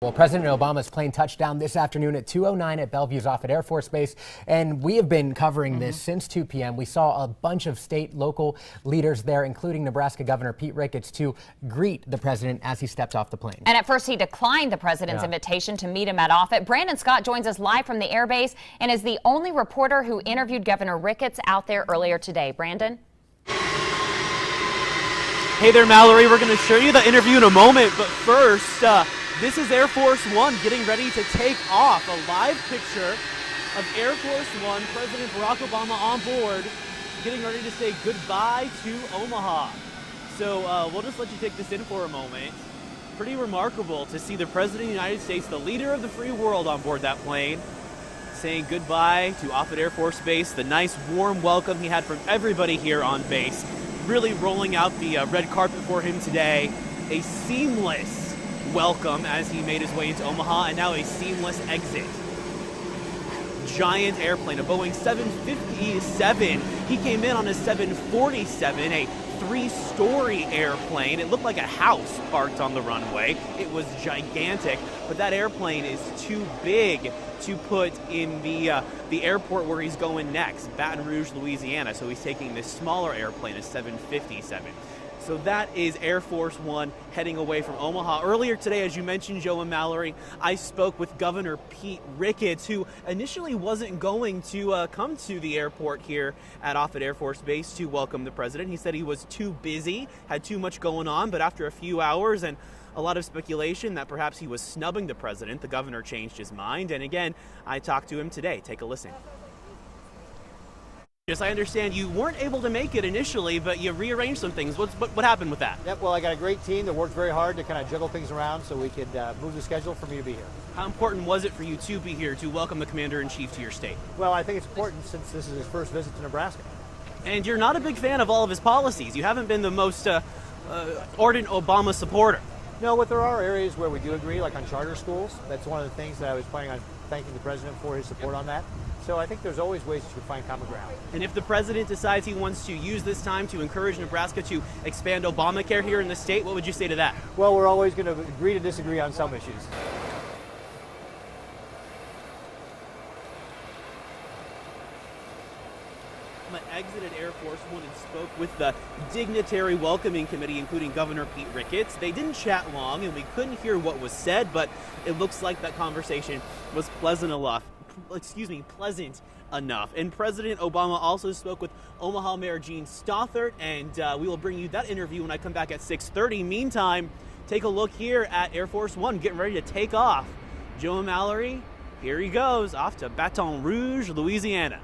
Well, President Obama's plane touched down this afternoon at 2:09 at Bellevue's Offutt Air Force Base, and we have been covering this since 2 p.m. We saw a bunch of state, local leaders there, including Nebraska Governor Pete Ricketts, to greet the president as he steps off the plane. And at first, he declined the president's invitation to meet him at Offutt. Brandon Scott joins us live from the airbase and is the only reporter who interviewed Governor Ricketts out there earlier today. Brandon? Hey there, Mallory. We're going to show you the interview in a moment, but first, this is Air Force One getting ready to take off. A live picture of Air Force One, President Barack Obama on board, getting ready to say goodbye to Omaha. So we'll just let you take this in for a moment. Pretty remarkable to see the President of the United States, the leader of the free world, on board that plane, saying goodbye to Offutt Air Force Base. The nice warm welcome he had from everybody here on base. Really rolling out the red carpet for him today. A seamless welcome as he made his way into Omaha, and now a seamless exit. Giant airplane, a Boeing 757. He came in on a 747, a three-story airplane. It looked like a house parked on the runway. It was gigantic, but that airplane is too big to put in the airport where he's going next, Baton Rouge, Louisiana. So he's taking this smaller airplane, a 757. So that is Air Force One heading away from Omaha. Earlier today, as you mentioned, Joe and Mallory, I spoke with Governor Pete Ricketts, who initially wasn't going to come to the airport here at Offutt Air Force Base to welcome the president. He said he was too busy, had too much going on, but after a few hours and a lot of speculation that perhaps he was snubbing the president, the governor changed his mind. And again, I talked to him today. Take a listen. Yes, I understand you weren't able to make it initially, but you rearranged some things. What happened with that? Yep, well, I got a great team that worked very hard to kind of juggle things around so we could move the schedule for me to be here. How important was it for you to be here to welcome the Commander-in-Chief to your state? Well, I think it's important since this is his first visit to Nebraska. And you're not a big fan of all of his policies. You haven't been the most ardent Obama supporter. No, but there are areas where we do agree, like on charter schools. That's one of the things that I was planning on thanking the president for his support on that. So I think there's always ways to find common ground. And if the president decides he wants to use this time to encourage Nebraska to expand Obamacare here in the state, what would you say to that? Well, we're always going to agree to disagree on some issues. I exited Air Force One and spoke with the dignitary welcoming committee, including Governor Pete Ricketts. They didn't chat long, and we couldn't hear what was said, but it looks like that conversation was pleasant enough. And President Obama also spoke with Omaha Mayor Gene Stothert, and we will bring you that interview when I come back at 6:30. Meantime, take a look here at Air Force One getting ready to take off. Joe and Mallory, here he goes, off to Baton Rouge, Louisiana.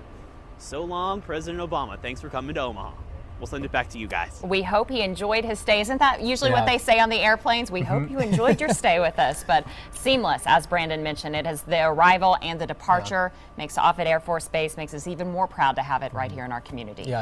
So long, President Obama. Thanks for coming to Omaha. We'll send it back to you guys. We hope he enjoyed his stay. Isn't that usually what they say on the airplanes? We hope you enjoyed your stay with us. But seamless, as Brandon mentioned, it is the arrival and the departure makes Offutt Air Force Base, makes us even more proud to have it right here in our community.